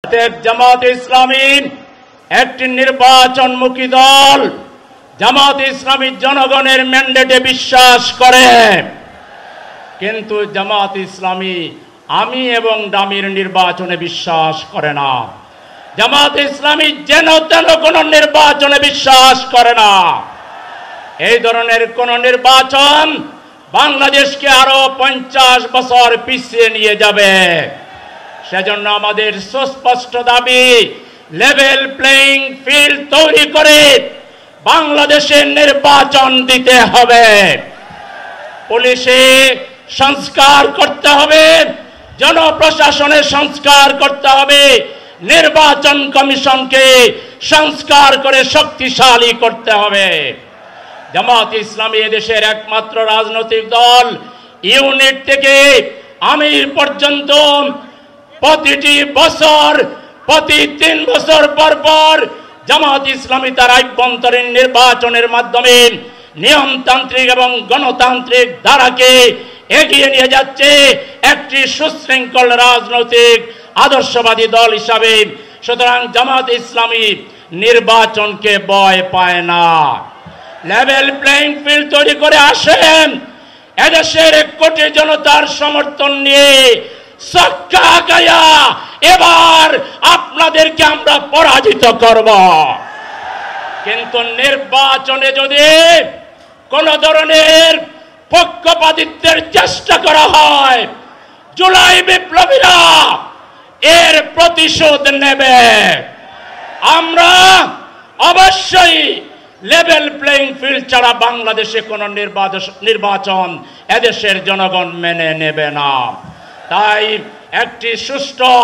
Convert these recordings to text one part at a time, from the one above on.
জামাত ইসলামী একটি নির্বাচনমুখী দল। জামাত ইসলামী জনগণের ম্যান্ডেটে বিশ্বাস করে, কিন্তু জামাত ইসলামী আমি এবং দামির নির্বাচনে বিশ্বাস করে না। জামাত ইসলামী যেন তেন কোনো নির্বাচনে বিশ্বাস করে না। এই ধরনের কোন নির্বাচন বাংলাদেশকে আরো 50 বছর পিছিয়ে নিয়ে যাবে। সেজন্য আমাদের সুস্পষ্ট দাবি, লেভেল প্লেইং ফিল্ড তৈরি করে বাংলাদেশের নির্বাচন দিতে হবে। পুলিশে সংস্কার করতে হবে, জনপ্রশাসনের সংস্কার করতে হবে, নির্বাচন কমিশনকে সংস্কার করে শক্তিশালী করতে হবে। জামাত ইসলামী এদেশের একমাত্র রাজনৈতিক দল, ইউনিট থেকে আমির পর্যন্ত প্রতিটি বছর, প্রতি 3 বছর পর পর জামাত ইসলামী তার আভ্যন্তরীণ নির্বাচনের মাধ্যমে নিয়মতান্ত্রিক এবং গণতান্ত্রিক ধারাকে এগিয়ে নিয়ে যাচ্ছে একটি সুশৃঙ্খল রাজনৈতিক আদর্শবাদী দল হিসাবে। সুতরাং জামাত ইসলামী নির্বাচনকে ভয় পায় না। লেভেল প্লেইং ফিল্ড তৈরি করে আসেন, এদেশের 1 কোটি জনতার সমর্থন নিয়ে সক্কা গায়া এবার আপনাদেরকে আমরা পরাজিত করব। কিন্তু নির্বাচনে যদি কোন ধরনের পক্ষপাতিত্বের চেষ্টা করা হয়, জুলাই বিপ্লবীরা এর প্রতিশোধ নেবে। আমরা অবশ্যই লেভেল প্লেইং ফিল্ড ছাড়া বাংলাদেশে কোন নির্বাচন এদেশের জনগণ মেনে নেবে না। তাই একটি সুষ্ঠু,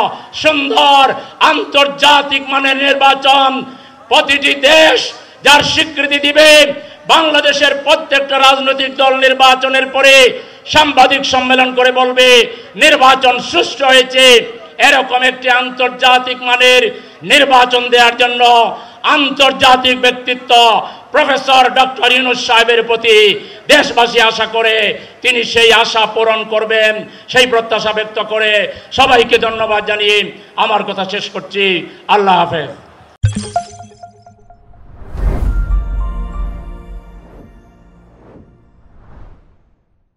সুন্দর, আন্তর্জাতিক মানের নির্বাচন প্রতিটি দেশ যার স্বীকৃতি দিবে। বাংলাদেশের প্রত্যেকটা রাজনৈতিক দল নির্বাচনের পরে সাংবাদিক সম্মেলন করে বলবে নির্বাচন সুষ্ঠু হয়েছে। এরকম একটি আন্তর্জাতিক মানের নির্বাচন দেওয়ার জন্য আন্তর্জাতিক ব্যক্তিত্ব প্রফেসর ডক্টর ইউনূস সাহেবের প্রতি দেশবাসী আশা করে তিনি সেই আশা পূরণ করবেন, সেই প্রত্যাশা ব্যক্ত করে সবাইকে ধন্যবাদ জানিয়ে আমার কথা শেষ করছি। আল্লাহ হাফেজ।